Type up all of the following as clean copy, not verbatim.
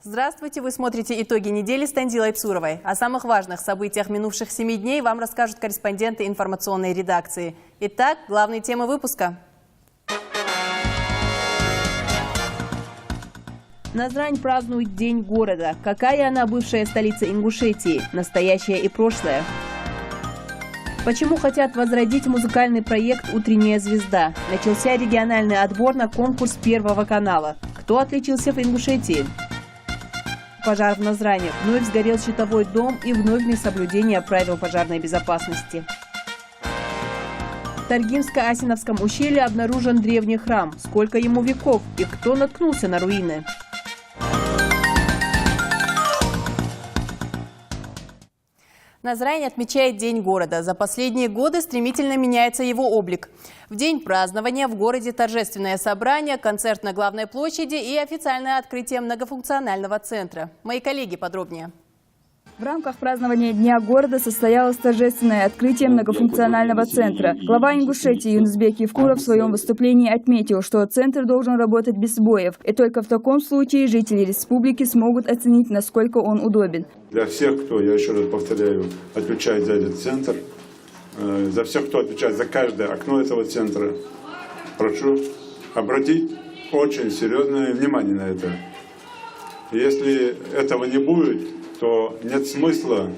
Здравствуйте! Вы смотрите «Итоги недели» с Тандилой Псуровой. О самых важных событиях минувших 7 дней вам расскажут корреспонденты информационной редакции. Итак, главные темы выпуска. Назрань празднует День города. Какая она бывшая столица Ингушетии? Настоящее и прошлое. Почему хотят возродить музыкальный проект «Утренняя звезда»? Начался региональный отбор на конкурс Первого канала. Кто отличился в Ингушетии? Пожар в Назране. Вновь сгорел щитовой дом и вновь несоблюдение правил пожарной безопасности. В Таргимско-Асиновском ущелье обнаружен древний храм. Сколько ему веков и кто наткнулся на руины? Назрань отмечает День города. За последние годы стремительно меняется его облик. В день празднования в городе торжественное собрание, концерт на главной площади и официальное открытие многофункционального центра. Мои коллеги подробнее. В рамках празднования Дня города состоялось торжественное открытие многофункционального центра. Глава Ингушетии Юнусбек Евкуров в своем выступлении отметил, что центр должен работать без сбоев. И только в таком случае жители республики смогут оценить, насколько он удобен. Для всех, кто, я еще раз повторяю, отвечает за этот центр, за всех, кто отвечает за каждое окно этого центра, прошу обратить очень серьезное внимание на это. Если этого не будет, то нет смысла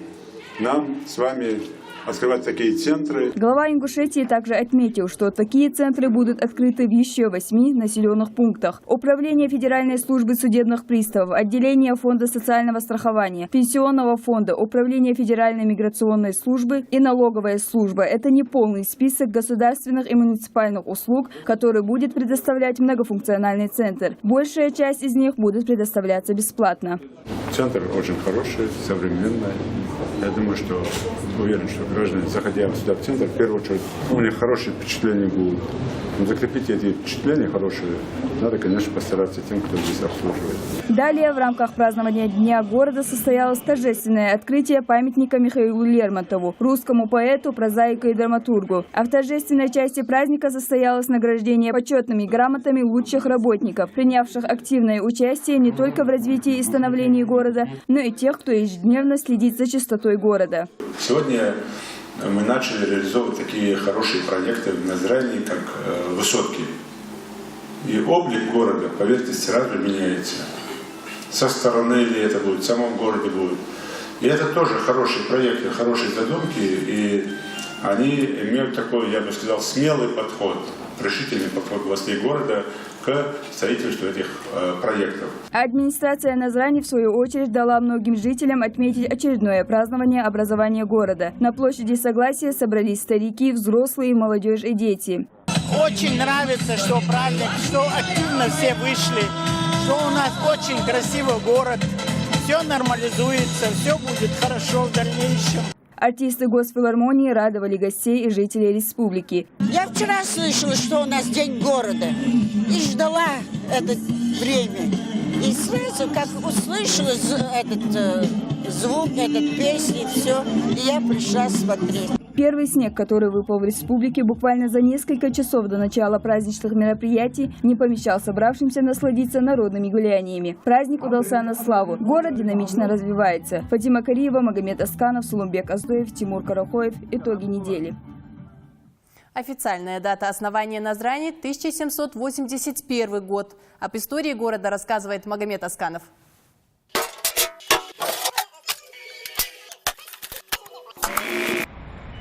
нам с вами открывать такие центры. Глава Ингушетии также отметил, что такие центры будут открыты в еще 8 населенных пунктах. Управление Федеральной службы судебных приставов, отделение Фонда социального страхования, Пенсионного фонда, Управление Федеральной миграционной службы и налоговая служба. Это не полный список государственных и муниципальных услуг, которые будет предоставлять многофункциональный центр. Большая часть из них будет предоставляться бесплатно. Центр очень хороший, современный. Я думаю, что уверен, что граждане, заходя сюда в центр, в первую очередь, у них хорошие впечатления будут. Но закрепить эти впечатления хорошие надо, конечно, постараться тем, кто здесь обслуживает. Далее в рамках празднования Дня города состоялось торжественное открытие памятника Михаилу Лермонтову, русскому поэту, прозаику и драматургу. А в торжественной части праздника состоялось награждение почетными грамотами лучших работников, принявших активное участие не только в развитии и становлении города, но и тех, кто ежедневно следит за чистотой города. Сегодня мы начали реализовывать такие хорошие проекты в Назране, как высотки. И облик города, поверьте, сразу меняется. Со стороны ли это будет, в самом городе будет. И это тоже хорошие проекты, хорошие задумки, и они имеют такой, я бы сказал, смелый подход, решительный подход властей города к строительству этих проектов. Администрация Назрани, в свою очередь, дала многим жителям отметить очередное празднование образования города. На площади Согласия собрались старики, взрослые, молодежь и дети. Очень нравится, что праздник, что активно все вышли, что у нас очень красивый город, все нормализуется, все будет хорошо в дальнейшем. Артисты Госфилармонии радовали гостей и жителей республики. Я вчера слышала, что у нас День города, и ждала это время. И сразу, как услышала этот звук, этот песни, все, и я пришла смотреть. Первый снег, который выпал в республике буквально за несколько часов до начала праздничных мероприятий, не помешал собравшимся насладиться народными гуляниями. Праздник удался на славу. Город динамично развивается. Фатима Кариева, Магомед Асканов, Сулумбек Аздоев, Тимур Карахоев. Итоги недели. Официальная дата основания Назрани – 1781 год. Об истории города рассказывает Магомед Асканов.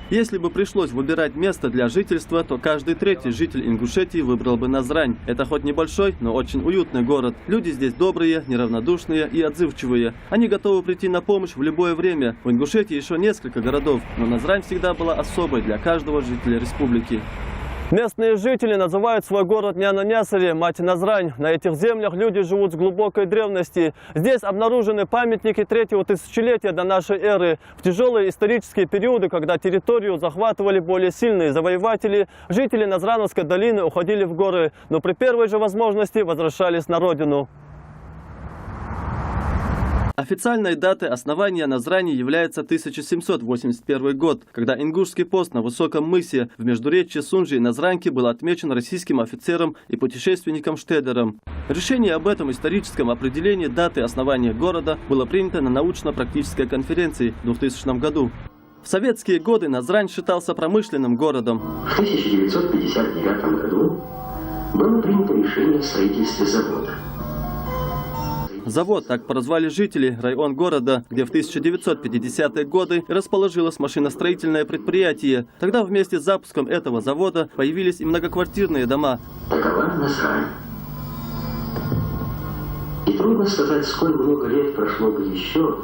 Если бы пришлось выбирать место для жительства, то каждый третий житель Ингушетии выбрал бы Назрань. Это хоть небольшой, но очень уютный город. Люди здесь добрые, неравнодушные и отзывчивые. Они готовы прийти на помощь в любое время. В Ингушетии еще несколько городов, но Назрань всегда была особой для каждого жителя республики. Местные жители называют свой город Няна-Нясари, мать Назрань. На этих землях люди живут с глубокой древности. Здесь обнаружены памятники 3-го тысячелетия до нашей эры. В тяжелые исторические периоды, когда территорию захватывали более сильные завоеватели, жители Назрановской долины уходили в горы, но при первой же возможности возвращались на родину. Официальной датой основания Назрани является 1781 год, когда ингушский пост на высоком мысе в междуречье Сунжи и Назранки был отмечен российским офицером и путешественником Штедером. Решение об этом историческом определении даты основания города было принято на научно-практической конференции в 2000 году. В советские годы Назрань считался промышленным городом. В 1959 году было принято решение о строительстве завода. Завод так прозвали жители, район города, где в 1950-е годы расположилось машиностроительное предприятие. Тогда вместе с запуском этого завода появились и многоквартирные дома. Такова Назрань. И трудно сказать, сколь много лет прошло бы еще,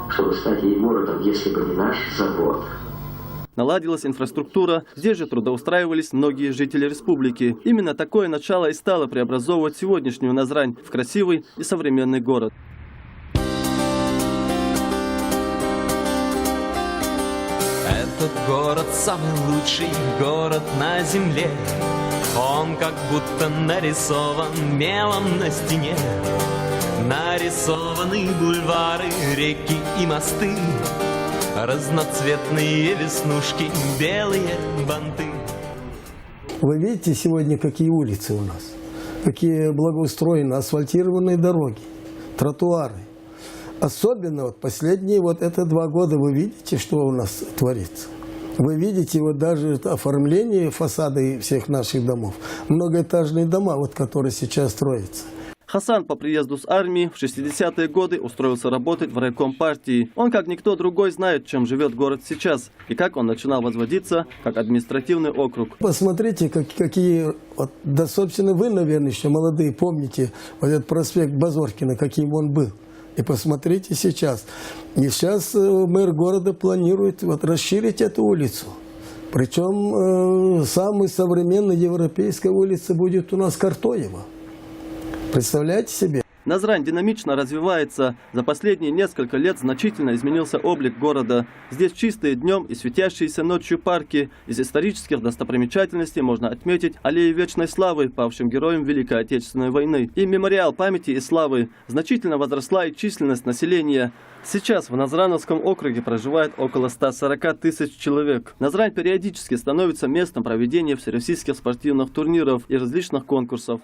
чтобы стать ей городом, если бы не наш завод. Наладилась инфраструктура, здесь же трудоустраивались многие жители республики. Именно такое начало и стало преобразовывать сегодняшнюю Назрань в красивый и современный город. Этот город самый лучший город на земле. Он как будто нарисован мелом на стене. Нарисованы бульвары, реки и мосты, разноцветные веснушки, белые банты. Вы видите сегодня, какие улицы у нас, какие благоустроены, асфальтированные дороги, тротуары. Особенно вот последние это 2 года вы видите, что у нас творится. Вы видите даже оформление фасада всех наших домов, многоэтажные дома, которые сейчас строятся. Хасан по приезду с армии в 60-е годы устроился работать в райком партии. Он, как никто другой, знает, чем живет город сейчас и как он начинал возводиться как административный округ. Посмотрите, какие, да, собственно, вы, наверное, еще молодые, помните этот проспект Базоркина, каким он был. И посмотрите сейчас. И сейчас мэр города планирует расширить эту улицу. Причем самая современная европейская улица будет у нас Картоева. Представляете себе? Назрань динамично развивается. За последние несколько лет значительно изменился облик города. Здесь чистые днем и светящиеся ночью парки. Из исторических достопримечательностей можно отметить аллеи вечной славы павшим героям Великой Отечественной войны и мемориал памяти и славы. Значительно возросла и численность населения. Сейчас в Назрановском округе проживает около 140 тысяч человек. Назрань периодически становится местом проведения всероссийских спортивных турниров и различных конкурсов.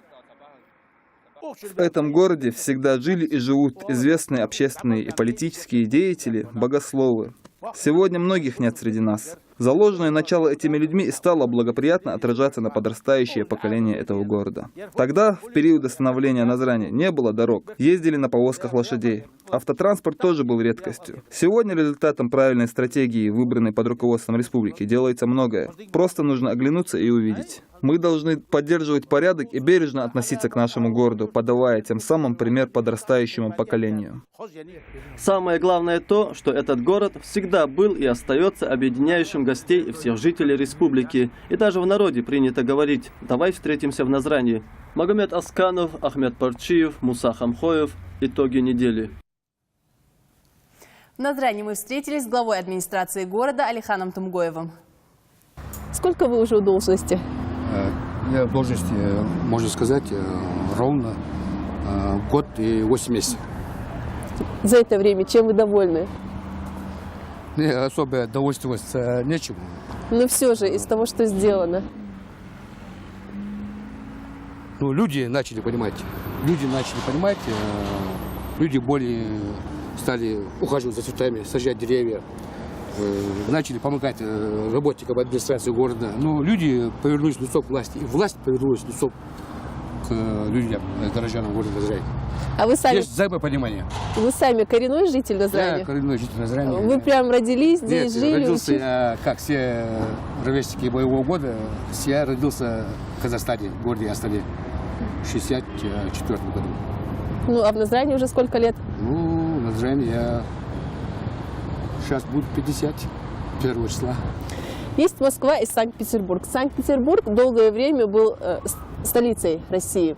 В этом городе всегда жили и живут известные общественные и политические деятели, богословы. Сегодня многих нет среди нас. Заложенное начало этими людьми и стало благоприятно отражаться на подрастающее поколение этого города. Тогда, в период становления Назрани, не было дорог, ездили на повозках лошадей. Автотранспорт тоже был редкостью. Сегодня результатом правильной стратегии, выбранной под руководством республики, делается многое. Просто нужно оглянуться и увидеть. Мы должны поддерживать порядок и бережно относиться к нашему городу, подавая тем самым пример подрастающему поколению. Самое главное то, что этот город всегда был и остается объединяющим гостей и всех жителей республики. И даже в народе принято говорить: «Давай встретимся в Назрани». Магомед Асканов, Ахмед Парчиев, Муса Хамхоев. Итоги недели. В Назрани мы встретились с главой администрации города Алиханом Тумгоевым. Сколько вы уже в должности? Я в должности, можно сказать, ровно год и 8 месяцев. За это время чем вы довольны? Особо довольствоваться нечем. Но все же из того, что сделано. Люди начали понимать. Люди более стали ухаживать за цветами, сажать деревья. Начали помогать работникам администрации города. Но люди повернулись лицом к власти. И власть повернулась лицом к людям, горожанам города Назрань. А вы сами... Есть взаимопонимание. Вы сами коренной житель Назрани? Я коренной житель Назрани. Вы прям родились здесь, жили? Родился я, как все ровесники моего года, я родился в Казахстане, в городе Астане, в 1964 году. Ну, а в Назрани уже сколько лет? Ну, в Назрани я... Сейчас будет 50, 1 числа. Есть Москва и Санкт-Петербург. Санкт-Петербург долгое время был столицей России.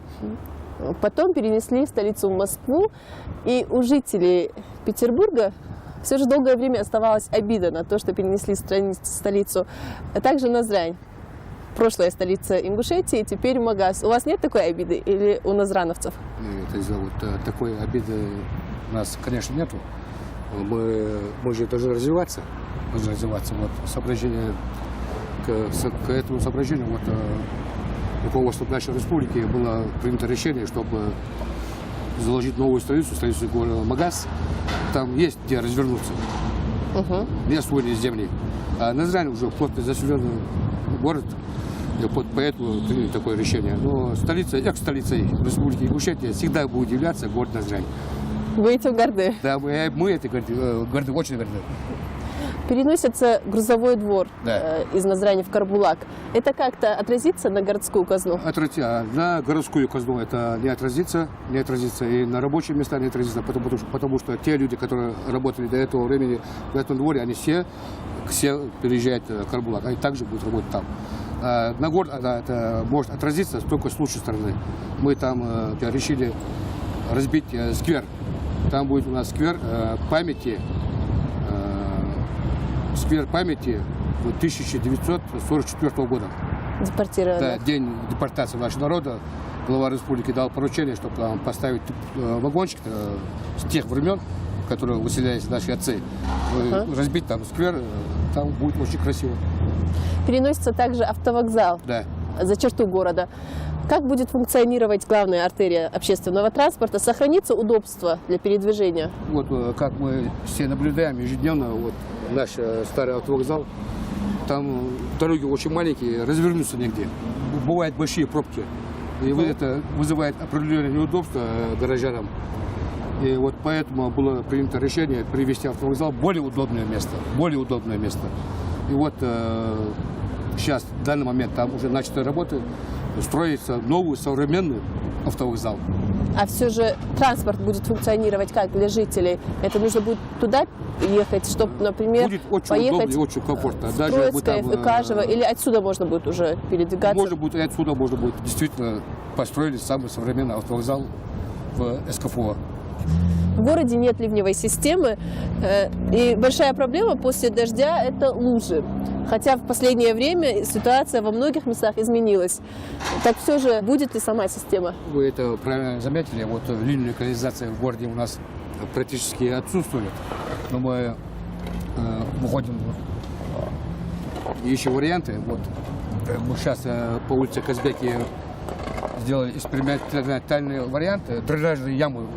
Потом перенесли столицу в Москву. И у жителей Петербурга все же долгое время оставалась обида на то, что перенесли столицу. А также Назрань. Прошлая столица Ингушетии, теперь Магаз. У вас нет такой обиды или у назрановцев? Такой обиды у нас, конечно, нету. Мы же должны развиваться. Вот соображение к этому соображению руководство нашей республики было принято решение, чтобы заложить новую столицу города Магаз. Там есть где развернуться. Не освоенные земли. А Назрань уже плотно заселенный город. И поэтому приняли такое решение. Но столица, экс-столицей Республики Ингушетия всегда будет являться город Назрань. Вы этим горды? Да, мы это горды, очень горды. Переносится грузовой двор Да. из Назрани в Карбулак. Это как-то отразится на городскую казну? На городскую казну это не отразится, и на рабочие места не отразится, потому что те люди, которые работали до этого времени в этом дворе, они все переезжают в Карбулак, они также будут работать там. На город это может отразиться только с лучшей стороны. Мы там решили разбить сквер. Там будет у нас сквер памяти 1944 года. Депортированных. Да, день депортации нашего народа. Глава республики дал поручение, чтобы там поставить вагончик с тех времен, которые выселялись наши отцы. Разбить там сквер, там будет очень красиво. Переносится также автовокзал за черту города. Как будет функционировать главная артерия общественного транспорта? Сохранится удобство для передвижения? Вот как мы все наблюдаем ежедневно, вот наш старый автовокзал, там дороги очень маленькие, развернуться негде. Бывают большие пробки. И это вызывает определенное неудобство горожанам. И вот поэтому было принято решение привести автовокзал в более удобное место. И вот сейчас, в данный момент, там уже начаты работы, строится новый современный автовокзал. А все же транспорт будет функционировать как для жителей? Это нужно будет туда ехать, чтобы, например, будет очень поехать удобно и очень комфортно. в Троицкое, в Икажево, или отсюда можно будет уже передвигаться? Может быть, и отсюда можно будет. Действительно, построили самый современный автовокзал в СКФО. В городе нет ливневой системы, и большая проблема после дождя – это лужи. Хотя в последнее время ситуация во многих местах изменилась. Так все же будет ли сама система? Вы это правильно заметили. Вот линейная канализация в городе у нас практически отсутствует. Но мы выходим, ищем варианты. Вот мы сейчас по улице Казбеки сделали экспериментальный вариант дренажные ямы.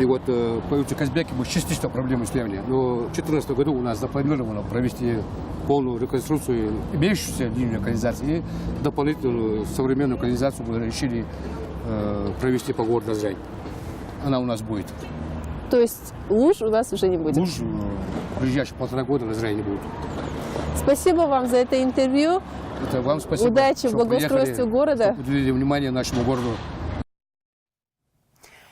И вот по улице Казбеки мы частично проблемы сняли. Но в 2014 году у нас запланировано провести полную реконструкцию имеющейся линии канализации и дополнительную современную канализацию мы решили провести по городу Назрань. Она у нас будет. То есть луж у нас уже не будет? Луж в ближайшие 1,5 года в Назрани не будет. Спасибо вам за это интервью. Это вам спасибо. Удачи в благоустройстве города. Уделили внимание нашему городу.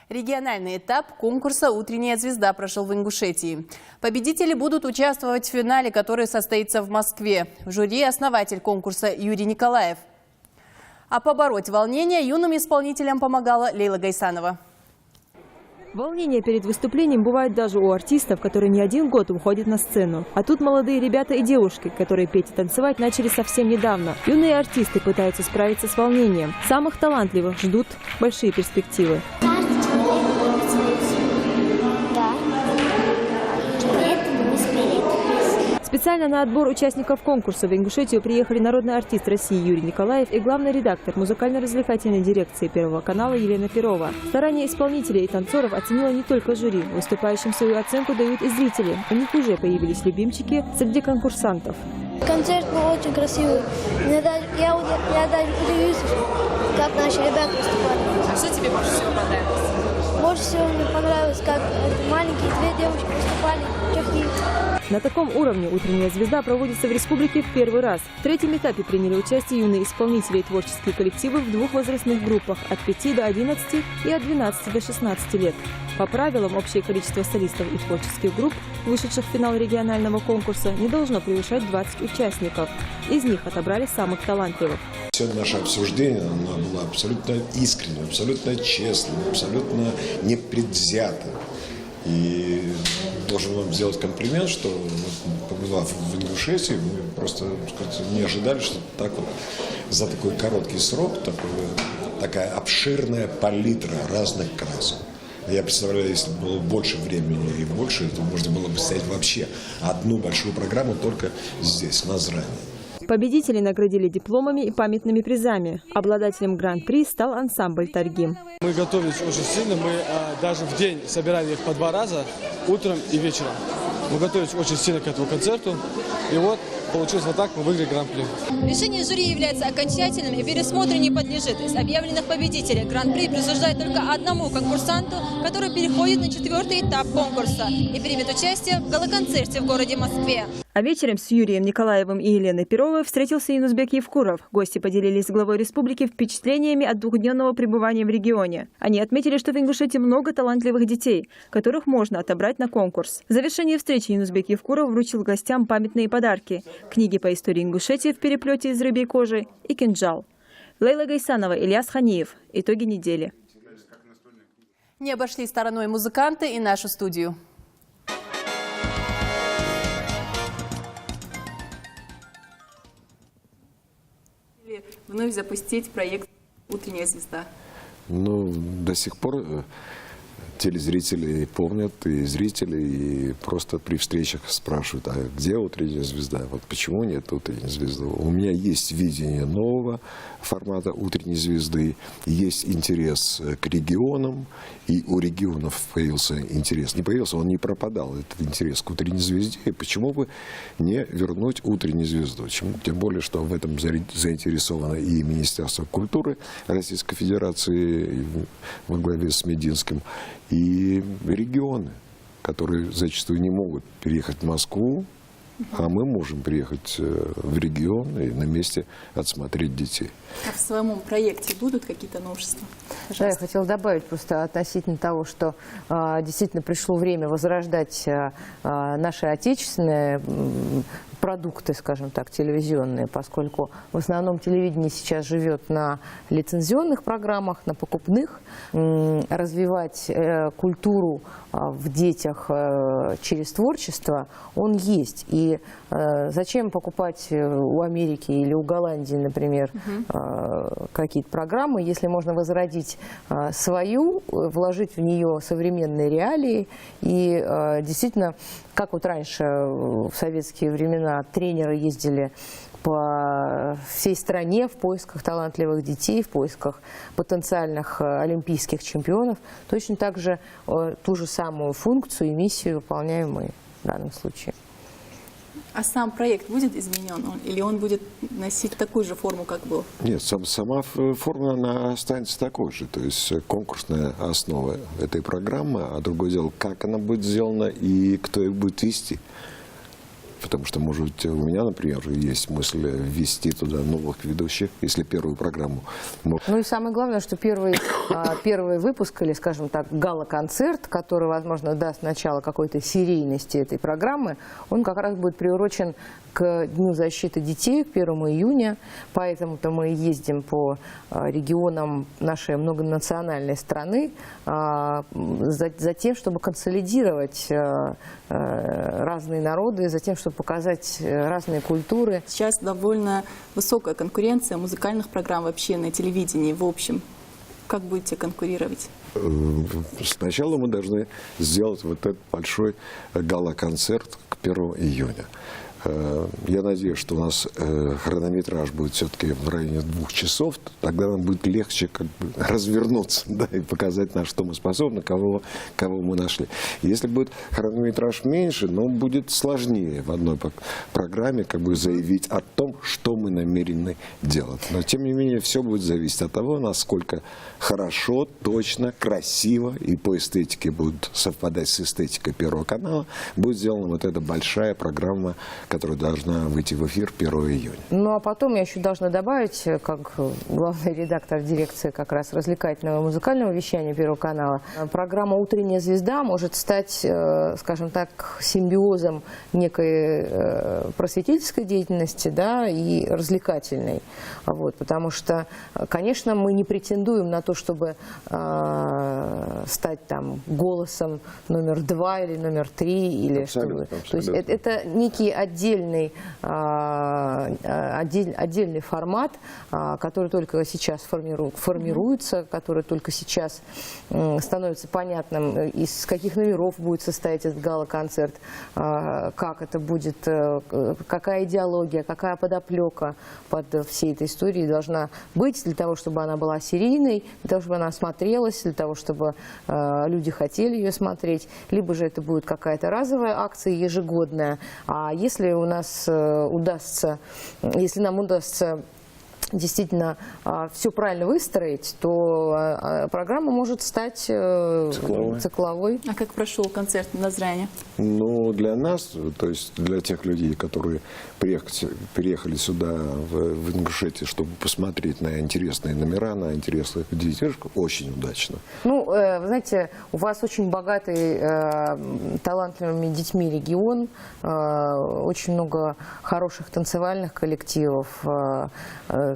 Региональный этап конкурса «Утренняя звезда» прошел в Ингушетии. Победители будут участвовать в финале, который состоится в Москве. В жюри основатель конкурса Юрий Николаев. А побороть волнение юным исполнителям помогала Лейла Гайсанова. Волнение перед выступлением бывает даже у артистов, которые не один год выходят на сцену. А тут молодые ребята и девушки, которые петь и танцевать начали совсем недавно. Юные артисты пытаются справиться с волнением. Самых талантливых ждут большие перспективы. Специально на отбор участников конкурса в Ингушетию приехали народный артист России Юрий Николаев и главный редактор музыкально-развлекательной дирекции Первого канала Елена Перова. Старания исполнителей и танцоров оценила не только жюри. Выступающим свою оценку дают и зрители. У них уже появились любимчики среди конкурсантов. Концерт был очень красивый. Я даже удивился, как наши ребята выступали. А что тебе больше всего понравилось? Больше всего мне понравилось, как маленькие две девушки выступали, чехи. На таком уровне «Утренняя звезда» проводится в республике в первый раз. В третьем этапе приняли участие юные исполнители и творческие коллективы в двух возрастных группах – от 5 до 11 и от 12 до 16 лет. По правилам, общее количество солистов и творческих групп, вышедших в финал регионального конкурса, не должно превышать 20 участников. Из них отобрали самых талантливых. Все наше обсуждение оно было абсолютно искренним, абсолютно честным, абсолютно непредвзятым. И должен вам сделать комплимент, что побывав в Ингушетии, мы просто не ожидали, что так вот за такой короткий срок такая обширная палитра разных красок. Я представляю, если бы было больше времени и больше, то можно было бы ставить вообще одну большую программу только здесь, в Назране. Победителей наградили дипломами и памятными призами. Обладателем гран-при стал ансамбль «Таргим». Мы готовились очень сильно. Мы даже в день собирали их по 2 раза, утром и вечером. Мы готовились очень сильно к этому концерту. И вот получилось вот так, мы выиграли гран-при. Решение жюри является окончательным и пересмотру не подлежит. Из объявленных победителей гран-при присуждает только одному конкурсанту, который переходит на 4-й этап конкурса и примет участие в гала-концерте в городе Москве. А вечером с Юрием Николаевым и Еленой Перовой встретился Юнусбек Евкуров. Гости поделились с главой республики впечатлениями от двухдневного пребывания в регионе. Они отметили, что в Ингушетии много талантливых детей, которых можно отобрать на конкурс. В завершении встречи Юнусбек Евкуров вручил гостям памятные подарки: книги по истории Ингушетии в переплете из рыбьей кожи и кинжал. Лейла Гайсанова, Ильяс Ханиев. Итоги недели. Не обошли стороной музыканты и нашу студию. Вновь запустить проект «Утренняя звезда». Ну, до сих пор телезрители помнят, и зрители, и просто при встречах спрашивают, а где «Утренняя звезда», вот почему нет «Утренней звезды». У меня есть видение нового формата «Утренней звезды», есть интерес к регионам, и у регионов появился интерес. Не появился, он не пропадал, этот интерес к «Утренней звезде», и почему бы не вернуть «Утреннюю звезду». Тем более, что в этом заинтересовано и Министерство культуры Российской Федерации во главе с Мединским, и регионы, которые зачастую не могут переехать в Москву, а мы можем приехать в регион и на месте отсмотреть детей. А в своем проекте будут какие-то новшества? Да, я хотела добавить просто относительно того, что действительно пришло время возрождать наши отечественные продукты, скажем так, телевизионные, поскольку в основном телевидение сейчас живет на лицензионных программах, на покупных. Развивать культуру в детях через творчество, он есть. И зачем покупать у Америки или у Голландии, например, какие-то программы, если можно возродить свою, вложить в нее современные реалии и действительно, как вот раньше в советские времена тренеры ездили по всей стране в поисках талантливых детей, в поисках потенциальных олимпийских чемпионов, точно так же ту же самую функцию и миссию выполняем мы в данном случае. А сам проект будет изменен? Или он будет носить такую же форму, как был? Нет, сама форма она останется такой же. То есть конкурсная основа этой программы, а другое дело, как она будет сделана и кто ее будет вести. Потому что, может быть, у меня, например, есть мысль ввести туда новых ведущих, если первую программу. Ну и самое главное, что первый выпуск, или, скажем так, гала-концерт, который, возможно, даст начало какой-то серийности этой программы, он как раз будет приурочен к Дню защиты детей, к 1 июня. Поэтому-то мы ездим по регионам нашей многонациональной страны за тем, чтобы консолидировать разные народы, за тем, чтобы показать разные культуры. Сейчас довольно высокая конкуренция музыкальных программ вообще на телевидении в общем. Как будете конкурировать? Сначала мы должны сделать вот этот большой гала-концерт к 1 июня. Я надеюсь, что у нас хронометраж будет все-таки в районе 2 часов, тогда нам будет легче как бы развернуться, да, и показать, на что мы способны, кого мы нашли. Если будет хронометраж меньше, но будет сложнее в одной программе как бы заявить о том, что мы намерены делать. Но тем не менее все будет зависеть от того, насколько хорошо, точно, красиво и по эстетике будут совпадать с эстетикой Первого канала, будет сделана вот эта большая программа, которая должна выйти в эфир 1 июня. Ну, а потом я еще должна добавить, как главный редактор дирекции как раз развлекательного и музыкального вещания Первого канала, программа «Утренняя звезда» может стать, скажем так, симбиозом некой просветительской деятельности, да, и развлекательной. Вот, потому что, конечно, мы не претендуем на то, чтобы стать там голосом номер 2 или номер 3, или чтобы... То есть это некий отдел отдельный формат, который только сейчас формируется, который только сейчас становится понятным, из каких номеров будет состоять этот гала-концерт, как это будет, какая идеология, какая подоплека под всей этой историей должна быть для того, чтобы она была серийной, для того, чтобы она смотрелась, для того, чтобы люди хотели ее смотреть, либо же это будет какая-то разовая акция ежегодная. А если у нас если нам удастся действительно все правильно выстроить, то программа может стать цикловой. А как прошел концерт на Назране? Ну, для нас, то есть для тех людей, которые приехали сюда, в Ингушетию, чтобы посмотреть на интересные номера, на интересных детишек, очень удачно. Ну, вы знаете, у вас очень богатый талантливыми детьми регион, очень много хороших танцевальных коллективов,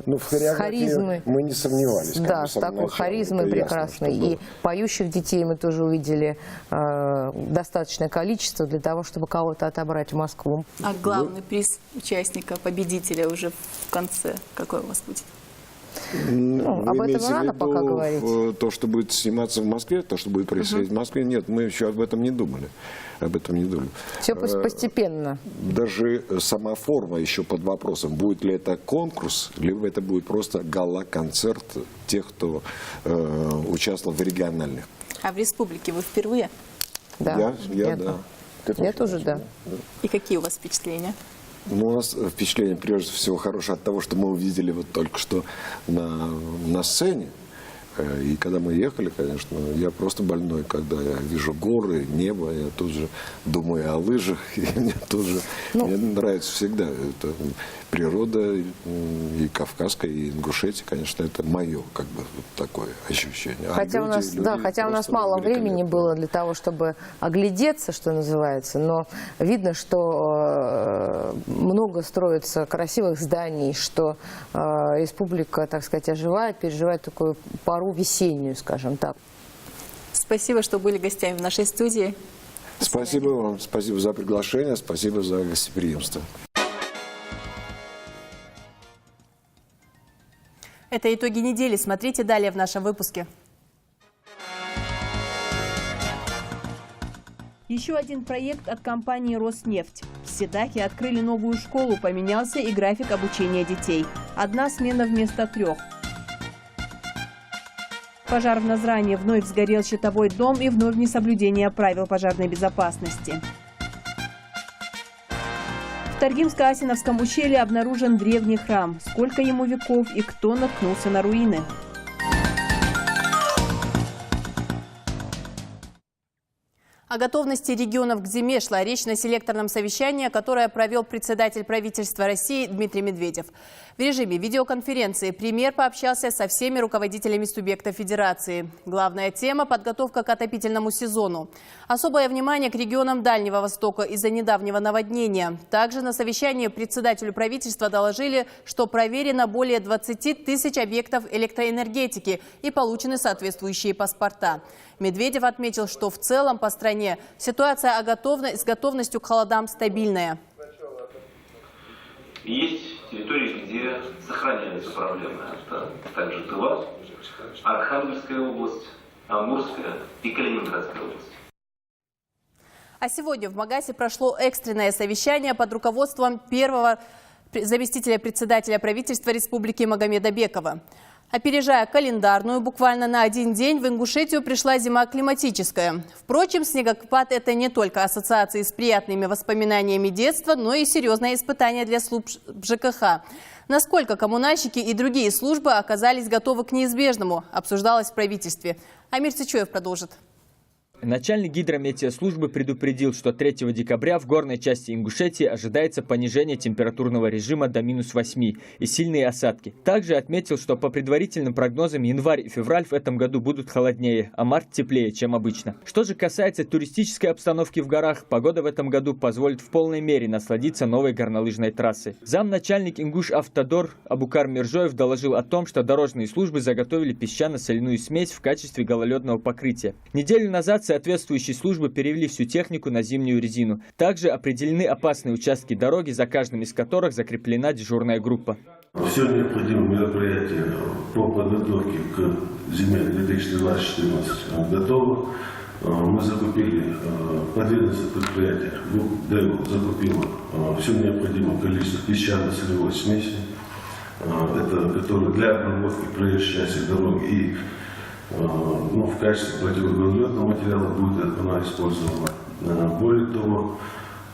ну, в харизмой мы не сомневались. Да, с такой харизмой прекрасной. И поющих детей мы тоже увидели достаточное количество для того, чтобы кого-то отобрать в Москву. А главный приз участника, победителя уже в конце, какой у вас будет? Ну, об этом рано пока говорить. То, что будет сниматься в Москве, то, что будет происходить в Москве, нет, мы еще об этом не думали. Все постепенно. Даже сама форма еще под вопросом, будет ли это конкурс, либо это будет просто гала-концерт тех, кто участвовал в региональных. А в республике вы впервые? Да. Я тоже, да. И какие у вас впечатления? Ну, у нас впечатление, прежде всего, хорошее от того, что мы увидели вот только что на сцене. И когда мы ехали, конечно, я просто больной, когда я вижу горы, небо, я тут же думаю о лыжах, и мне нравится всегда это природа и Кавказская, и Ингушетия, конечно, это мое, как бы, вот такое ощущение. Хотя у нас мало времени было для того, чтобы оглядеться, что называется, но видно, что много строится красивых зданий, что республика, так сказать, оживает, переживает такую пору весеннюю, скажем так. Спасибо, что были гостями в нашей студии. Спасибо вам, спасибо за приглашение, спасибо за гостеприимство. Это итоги недели. Смотрите далее в нашем выпуске. Еще один проект от компании «Роснефть». В Седахе открыли новую школу, поменялся и график обучения детей. Одна смена вместо 3. Пожар в Назране. Вновь сгорел щитовой дом и вновь несоблюдение правил пожарной безопасности. В Таргимско-Асиновском ущелье обнаружен древний храм. Сколько ему веков и кто наткнулся на руины? О готовности регионов к зиме шла речь на селекторном совещании, которое провел председатель правительства России Дмитрий Медведев. В режиме видеоконференции премьер пообщался со всеми руководителями субъектов федерации. Главная тема – подготовка к отопительному сезону. Особое внимание к регионам Дальнего Востока из-за недавнего наводнения. Также на совещании председателю правительства доложили, что проверено более 20 тысяч объектов электроэнергетики и получены соответствующие паспорта. Медведев отметил, что в целом по стране ситуация с готовностью к холодам стабильная. Есть территории, где сохраняются проблемы. Это также Тыва, Архангельская область, Амурская и Калининградская область. А сегодня в Магасе прошло экстренное совещание под руководством первого заместителя председателя правительства Республики Магомеда Бекова. Опережая календарную, буквально на один день в Ингушетию пришла зима климатическая. Впрочем, снегопад – это не только ассоциации с приятными воспоминаниями детства, но и серьезное испытание для служб ЖКХ. Насколько коммунальщики и другие службы оказались готовы к неизбежному, обсуждалось в правительстве. Амир Цичоев продолжит. Начальник гидрометеослужбы предупредил, что 3 декабря в горной части Ингушетии ожидается понижение температурного режима до -8 и сильные осадки. Также отметил, что по предварительным прогнозам январь и февраль в этом году будут холоднее, а март теплее, чем обычно. Что же касается туристической обстановки в горах, погода в этом году позволит в полной мере насладиться новой горнолыжной трассой. Замначальник Ингуш-Автодор Абукар Миржоев доложил о том, что дорожные службы заготовили песчано-соляную смесь в качестве гололедного покрытия. Неделю назад склад соответствующей службы перевели всю технику на зимнюю резину. Также определены опасные участки дороги, за каждым из которых закреплена дежурная группа. Все необходимые мероприятия по подготовке к зиме 2012-2014 готовы. Мы закупили подведомственное предприятие, ДЭУ закупило все необходимое количество песчано-солевой смеси, это которое для обработки проезжей части дороги и в качестве противогрузного материала будет она использована. Более того,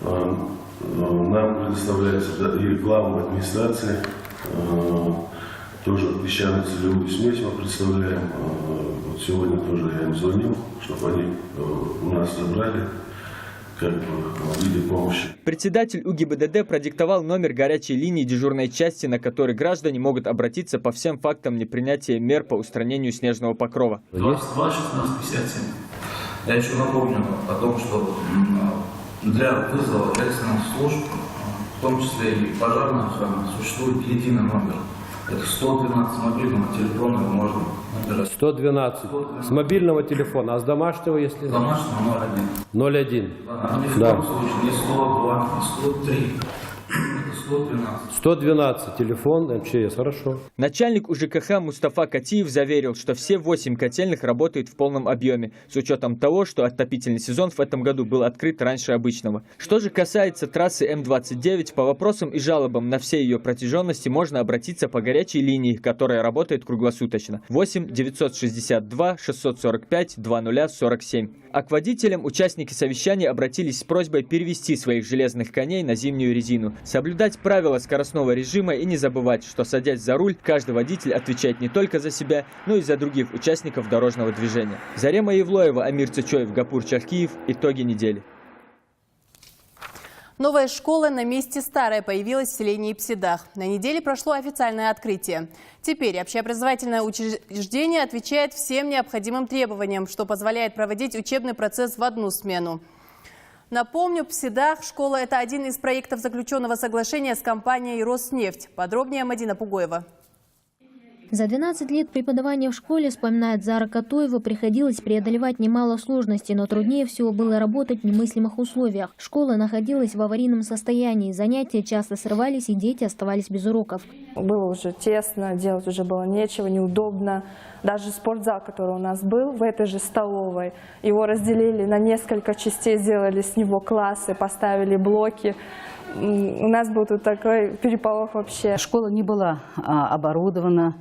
нам предоставляется и главной администрации тоже песчано-солевую смесь мы представляем. Вот сегодня тоже я им звонил, чтобы они у нас забрали в виде помощи. Председатель УГИБДД продиктовал номер горячей линии дежурной части, на который граждане могут обратиться по всем фактам непринятия мер по устранению снежного покрова. 22 16 57. Я еще напомню о том, что для вызова экстренных служб, в том числе и пожарной охраны, существует единый номер. Это 112 мобильного телефона можно набирать. 112 с мобильного телефона, а с домашнего, если... С домашнего 01. 01. Да. Ни в коем случае не 102, не 103. 112 телефон МЧС, хорошо. Начальник УЖКХ Мустафа Катиев заверил, что все 8 котельных работают в полном объеме, с учетом того, что отопительный сезон в этом году был открыт раньше обычного. Что же касается трассы М-29, по вопросам и жалобам на все ее протяженности можно обратиться по горячей линии, которая работает круглосуточно. 8 962 645 2047. А к водителям участники совещания обратились с просьбой перевести своих железных коней на зимнюю резину, соблюдать правила скоростного режима и не забывать, что, садясь за руль, каждый водитель отвечает не только за себя, но и за других участников дорожного движения. Зарема Евлоева, Амир Цычоев, Гапур Чаркиев. Итоги недели. Новая школа на месте старой появилась в селении Псидах. На неделе прошло официальное открытие. Теперь общеобразовательное учреждение отвечает всем необходимым требованиям, что позволяет проводить учебный процесс в одну смену. Напомню, Псидах школа – это один из проектов заключенного соглашения с компанией «Роснефть». Подробнее Мадина Пугоева. За 12 лет преподавания в школе, вспоминает Зара Катоева, приходилось преодолевать немало сложностей, но труднее всего было работать в немыслимых условиях. Школа находилась в аварийном состоянии, занятия часто срывались и дети оставались без уроков. Было уже тесно, делать уже было нечего, неудобно. Даже спортзал, который у нас был в этой же столовой, его разделили на несколько частей, сделали с него классы, поставили блоки. У нас был тут такой переполох вообще. Школа не была оборудована,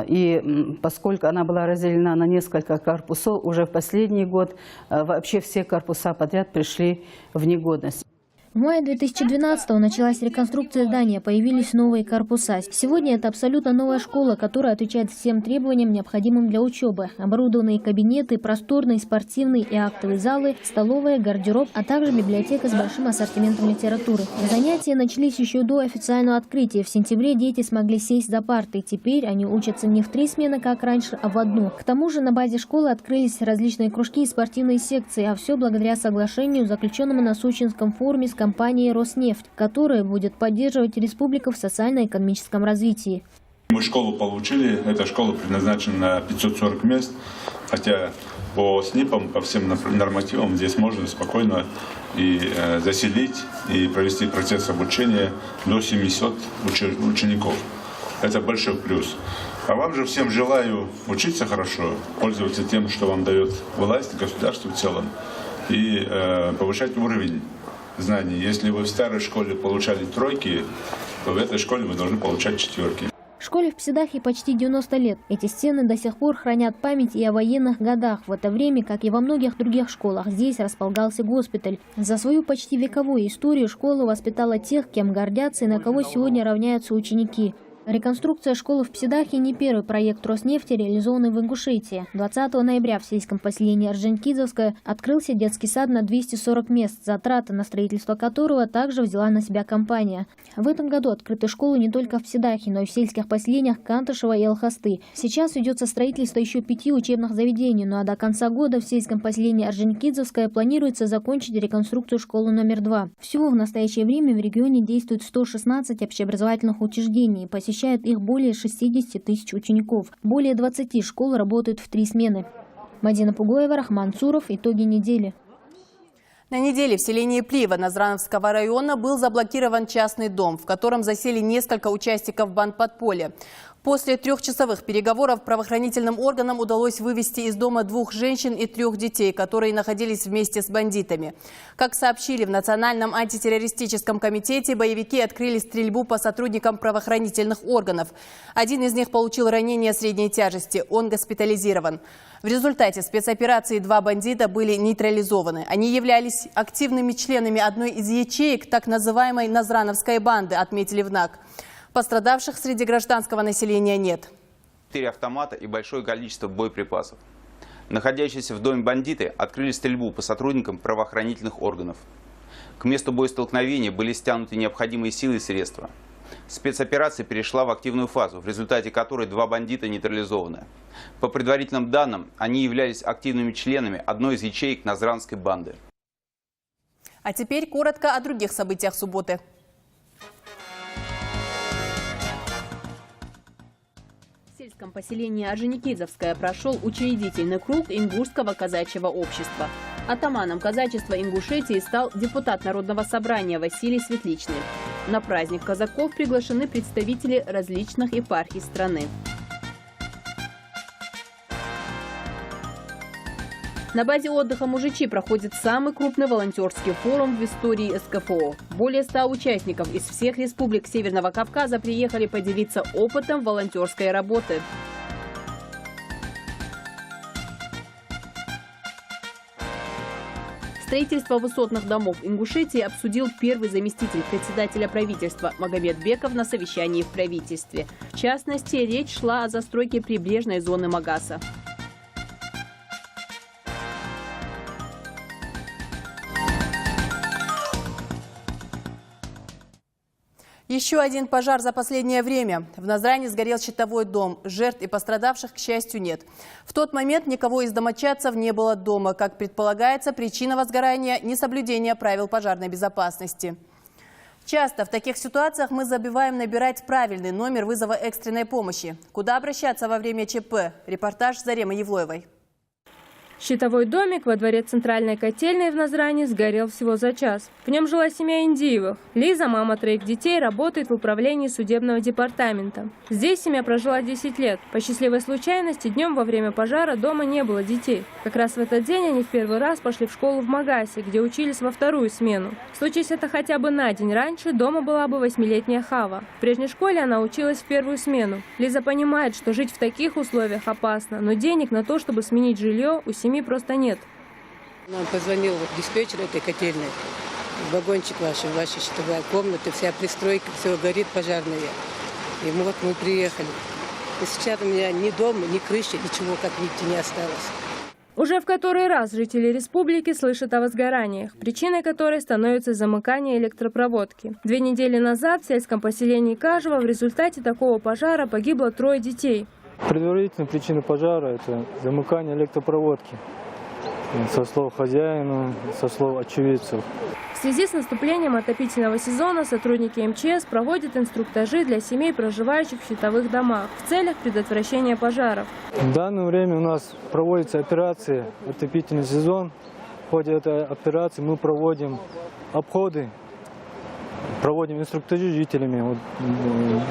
и поскольку она была разделена на несколько корпусов, уже в последний год вообще все корпуса подряд пришли в негодность. В мае 2012-го началась реконструкция здания, появились новые корпуса. Сегодня это абсолютно новая школа, которая отвечает всем требованиям, необходимым для учебы. Оборудованные кабинеты, просторные спортивные и актовые залы, столовая, гардероб, а также библиотека с большим ассортиментом литературы. Занятия начались еще до официального открытия. В сентябре дети смогли сесть за парты. Теперь они учатся не в 3 смены, как раньше, а в одну. К тому же на базе школы открылись различные кружки и спортивные секции, а все благодаря соглашению, заключенному на Сочинском форуме с компанией «Роснефть», которая будет поддерживать республику в социально-экономическом развитии. Мы школу получили, эта школа предназначена на 540 мест, хотя по СНИПам, по всем нормативам здесь можно спокойно и заселить, и провести процесс обучения до 700 учеников. Это большой плюс. А вам же всем желаю учиться хорошо, пользоваться тем, что вам дает власть, государство в целом, и повышать уровень знаний. Если вы в старой школе получали тройки, то в этой школе вы должны получать 4. Школе в Псидахе почти 90 лет. Эти стены до сих пор хранят память и о военных годах. В это время, как и во многих других школах, здесь располагался госпиталь. За свою почти вековую историю школа воспитала тех, кем гордятся и на кого сегодня равняются ученики. Реконструкция школы в Псидахе не первый проект Роснефти, реализованный в Ингушетии. 20 ноября в сельском поселении Орджоникидзевское открылся детский сад на 240 мест, затраты на строительство которого также взяла на себя компания. В этом году открыты школы не только в Псидахе, но и в сельских поселениях Кантышева и Алхасты. Сейчас ведется строительство еще 5 учебных заведений, ну а до конца года в сельском поселении Орджоникидзевское планируется закончить реконструкцию школы номер 2. Всего в настоящее время в регионе действует 116 общеобразовательных учреждений, посещают их более 60 тысяч учеников. Более 20 школ работают в 3 смены. Мадина Пугоева, Рахман Цуров. Итоги недели. На неделе в селении Плива Назрановского района был заблокирован частный дом, в котором засели несколько участников бандподполья. После 3-часовых переговоров правоохранительным органам удалось вывести из дома 2 женщин и 3 детей, которые находились вместе с бандитами. Как сообщили в Национальном антитеррористическом комитете, боевики открыли стрельбу по сотрудникам правоохранительных органов. Один из них получил ранение средней тяжести, он госпитализирован. В результате спецоперации 2 бандита были нейтрализованы. Они являлись активными членами одной из ячеек так называемой Назрановской банды, отметили в НАК. Пострадавших среди гражданского населения нет. 4 автомата и большое количество боеприпасов. Находящиеся в доме бандиты открыли стрельбу по сотрудникам правоохранительных органов. К месту боестолкновения были стянуты необходимые силы и средства. Спецоперация перешла в активную фазу, в результате которой 2 бандита нейтрализованы. По предварительным данным, они являлись активными членами одной из ячеек Назранской банды. А теперь коротко о других событиях субботы. В сельском поселении Орджоникидзевское прошел учредительный круг Ингушского казачьего общества. Атаманом казачества Ингушетии стал депутат Народного собрания Василий Светличный. На праздник казаков приглашены представители различных епархий страны. На базе отдыха Мужичи проходит самый крупный волонтерский форум в истории СКФО. Более 100 участников из всех республик Северного Кавказа приехали поделиться опытом волонтерской работы. Строительство высотных домов Ингушетии обсудил первый заместитель председателя правительства Магомед Беков на совещании в правительстве. В частности, речь шла о застройке прибрежной зоны Магаса. Еще один пожар за последнее время. В Назране сгорел щитовой дом. Жертв и пострадавших, к счастью, нет. В тот момент никого из домочадцев не было дома. Как предполагается, причина возгорания – несоблюдение правил пожарной безопасности. Часто в таких ситуациях мы забываем набирать правильный номер вызова экстренной помощи. Куда обращаться во время ЧП? Репортаж Заремы Евлоевой. Щитовой домик во дворе центральной котельной в Назране сгорел всего за час. В нем жила семья Индиевых. Лиза, мама 3 детей, работает в управлении судебного департамента. Здесь семья прожила 10 лет. По счастливой случайности, днем во время пожара дома не было детей. Как раз в этот день они в первый раз пошли в школу в Магасе, где учились во 2-ю смену. Случись это хотя бы на день раньше, дома была бы 8-летняя Хава. В прежней школе она училась в 1-ю смену. Лиза понимает, что жить в таких условиях опасно, но денег на то, чтобы сменить жилье, у семьи просто нет. Нам позвонил диспетчер этой котельной. Вагончик ваша щитовая комната, вся пристройка, все горит, пожарная. И вот мы приехали. И сейчас у меня ни дома, ни крыши, ничего, как видите, не осталось. Уже в который раз жители республики слышат о возгораниях, причиной которой становится замыкание электропроводки. 2 недели назад в сельском поселении Кажево в результате такого пожара погибло 3 детей. Предварительная причина пожара – это замыкание электропроводки. Со слов хозяина, со слов очевидцев. В связи с наступлением отопительного сезона сотрудники МЧС проводят инструктажи для семей, проживающих в щитовых домах, в целях предотвращения пожаров. В данное время у нас проводится операция «Отопительный сезон». В ходе этой операции мы проводим обходы, проводим инструктажи жителями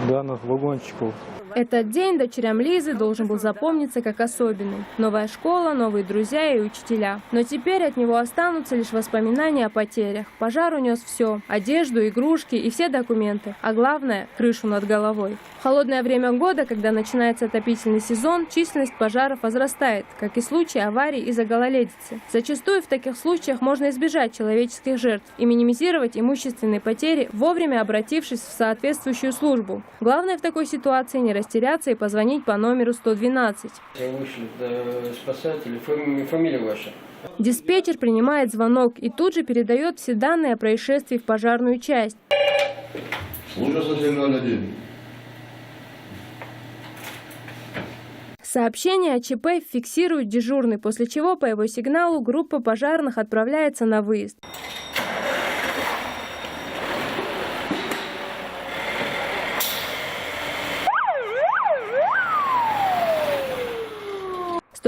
данных вагончиков. Этот день дочерям Лизы должен был запомниться как особенный. Новая школа, новые друзья и учителя. Но теперь от него останутся лишь воспоминания о потерях. Пожар унес все – одежду, игрушки и все документы. А главное – крышу над головой. В холодное время года, когда начинается отопительный сезон, численность пожаров возрастает, как и случаи аварий из-за гололедицы. Зачастую в таких случаях можно избежать человеческих жертв и минимизировать имущественные потери, вовремя обратившись в соответствующую службу. Главное в такой ситуации не растеряться и позвонить по номеру 112. Вышли спасатели. Фамилия ваша? Диспетчер принимает звонок и тут же передает все данные о происшествии в пожарную часть. Служба 101. Сообщение о ЧП фиксирует дежурный, после чего по его сигналу группа пожарных отправляется на выезд.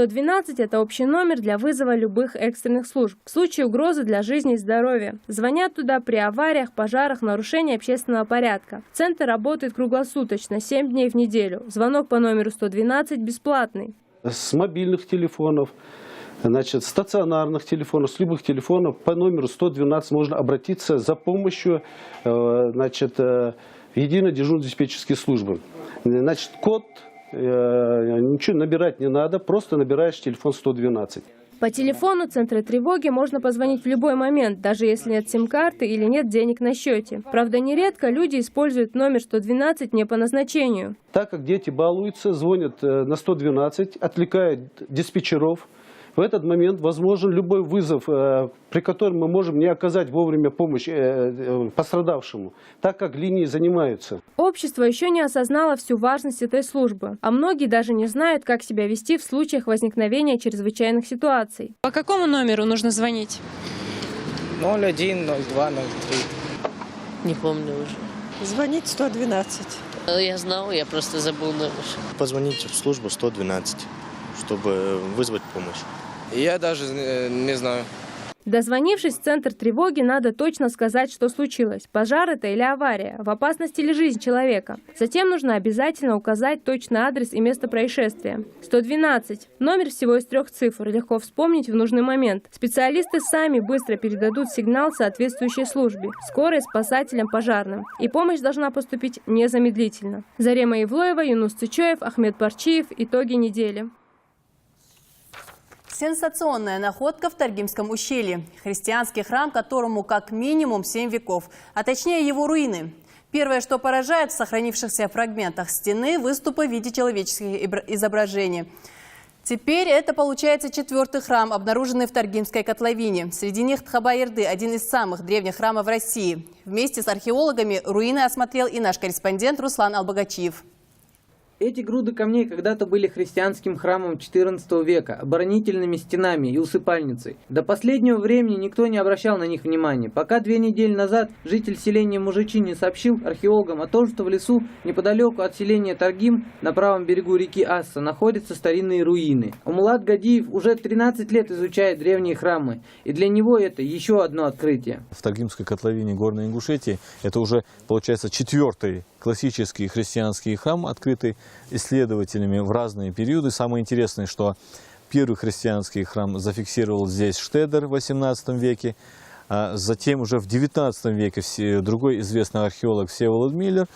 112 – это общий номер для вызова любых экстренных служб в случае угрозы для жизни и здоровья. Звонят туда при авариях, пожарах, нарушении общественного порядка. Центр работает круглосуточно, 7 дней в неделю. Звонок по номеру 112 бесплатный. С мобильных телефонов, значит, стационарных телефонов, с любых телефонов по номеру 112 можно обратиться за помощью, значит, единой дежурно-диспетчерской службы. Значит, код ничего набирать не надо, просто набираешь телефон 112. По телефону центра тревоги можно позвонить в любой момент, даже если нет сим-карты или нет денег на счете. Правда, нередко люди используют номер 112 не по назначению. Так как дети балуются, звонят на 112, отвлекают диспетчеров. В этот момент возможен любой вызов, при котором мы можем не оказать вовремя помощь пострадавшему, так как линии занимаются. Общество еще не осознало всю важность этой службы, а многие даже не знают, как себя вести в случаях возникновения чрезвычайных ситуаций. По какому номеру нужно звонить? 01, 02, 03. Не помню уже. Звонить 112. Я знал, я просто забыл номер. Позвоните в службу 112, чтобы вызвать помощь. Я даже не знаю. Дозвонившись в центр тревоги, надо точно сказать, что случилось. Пожар это или авария, в опасности ли жизнь человека. Затем нужно обязательно указать точный адрес и место происшествия. 112. Номер всего из 3 цифр, легко вспомнить в нужный момент. Специалисты сами быстро передадут сигнал соответствующей службе, скорой, спасателям, пожарным. И помощь должна поступить незамедлительно. Зарема Евлоева, Юнус Цычоев, Ахмед Парчиев. Итоги недели. Сенсационная находка в Таргимском ущелье. Христианский храм, которому как минимум 7 веков, а точнее его руины. Первое, что поражает в сохранившихся фрагментах стены, выступы в виде человеческих изображений. Теперь это получается 4-й храм, обнаруженный в Таргимской котловине. Среди них Тхаба-Эрды, один из самых древних храмов России. Вместе с археологами руины осмотрел и наш корреспондент Руслан Албагачиев. Эти груды камней когда-то были христианским храмом XIV века, оборонительными стенами и усыпальницей. До последнего времени никто не обращал на них внимания, пока 2 недели назад житель селения Мужичини сообщил археологам о том, что в лесу неподалеку от селения Таргим на правом берегу реки Асса находятся старинные руины. Умулат Гадиев уже 13 лет изучает древние храмы, и для него это еще одно открытие. В Таргимской котловине Горной Ингушетии это уже получается 4-й классический христианский храм, открытый исследователями в разные периоды. Самое интересное, что первый христианский храм зафиксировал здесь Штедер в 18 веке, а затем уже в 19 веке другой известный археолог Всеволод Миллер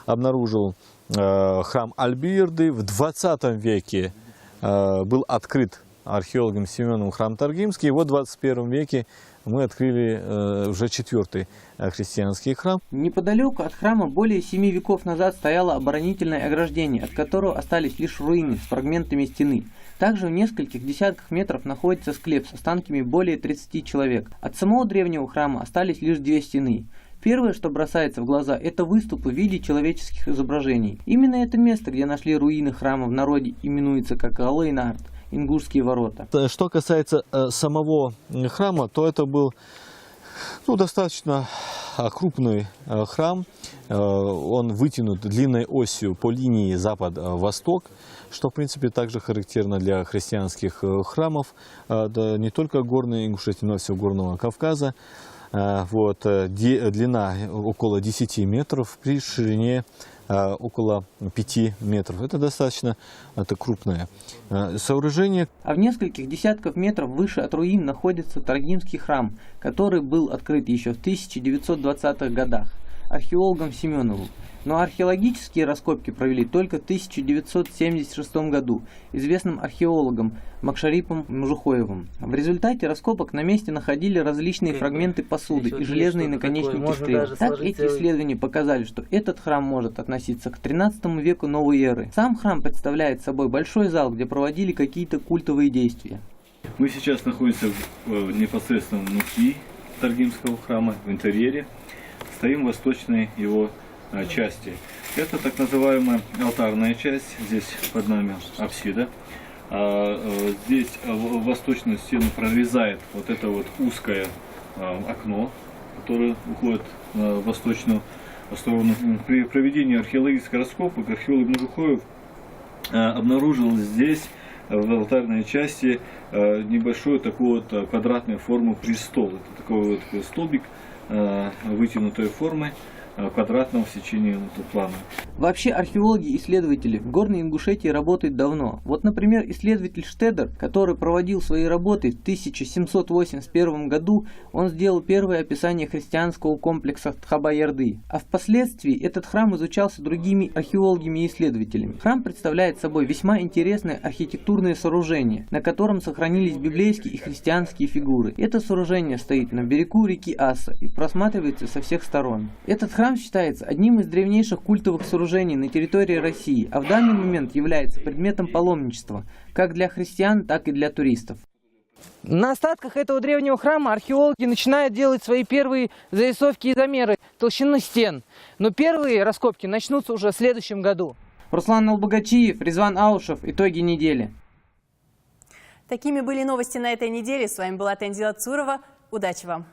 обнаружил храм Альбирды. В 20 веке был открыт археологом Семеновым храм Таргимский, и вот в 21 веке мы открыли уже 4-й христианский храм. Неподалеку от храма более 7 веков назад стояло оборонительное ограждение, от которого остались лишь руины с фрагментами стены. Также в нескольких десятках метров находится склеп с останками более 30 человек. От самого древнего храма остались лишь 2 стены. Первое, что бросается в глаза, это выступы в виде человеческих изображений. Именно это место, где нашли руины храма, в народе именуется как Алейнард, Ингушские ворота. Что касается самого храма, то это был достаточно крупный храм. Он вытянут длинной осью по линии запад-восток, что в принципе также характерно для христианских храмов, не только Горной Ингушетии, но и всего Горного Кавказа. Длина около 10 метров, при ширине около 5 метров. Это достаточно крупное сооружение. А в нескольких десятков метров выше от руин находится Таргимский храм, который был открыт еще в 1920-х годах археологом Семеновым. Но археологические раскопки провели только в 1976 году известным археологом Макшарипом Мужухоевым. В результате раскопок на месте находили различные фрагменты посуды и железные наконечники стрел. Так эти исследования показали, что этот храм может относиться к 13 веку новой эры. Сам храм представляет собой большой зал, где проводили какие-то культовые действия. Мы сейчас находимся непосредственно внутри Таргимского храма, в интерьере. Стоим в восточной его части. Это так называемая алтарная часть. Здесь под нами апсида. Здесь восточную стену прорезает вот это вот узкое окно, которое уходит в восточную сторону. При проведении археологических раскопок археолог Мужухоев обнаружил здесь в алтарной части небольшой такой вот квадратной формы престол. Это такой вот столбик вытянутой формы, квадратного сечения плана. Вообще археологи и исследователи в Горной Ингушетии работают давно. Вот, например, исследователь Штедер, который проводил свои работы в 1781 году, он сделал первое описание христианского комплекса Тхаба-Ярды. А впоследствии этот храм изучался другими археологами и исследователями. Храм представляет собой весьма интересное архитектурное сооружение, на котором сохранились библейские и христианские фигуры. Это сооружение стоит на берегу реки Аса и просматривается со всех сторон. Этот храм считается одним из древнейших культовых сооружений на территории России, а в данный момент является предметом паломничества, как для христиан, так и для туристов. На остатках этого древнего храма археологи начинают делать свои первые зарисовки и замеры толщины стен. Но первые раскопки начнутся уже в следующем году. Руслан Албогачиев, Резван Аушев. Итоги недели. Такими были новости на этой неделе. С вами была Тензила Цурова. Удачи вам!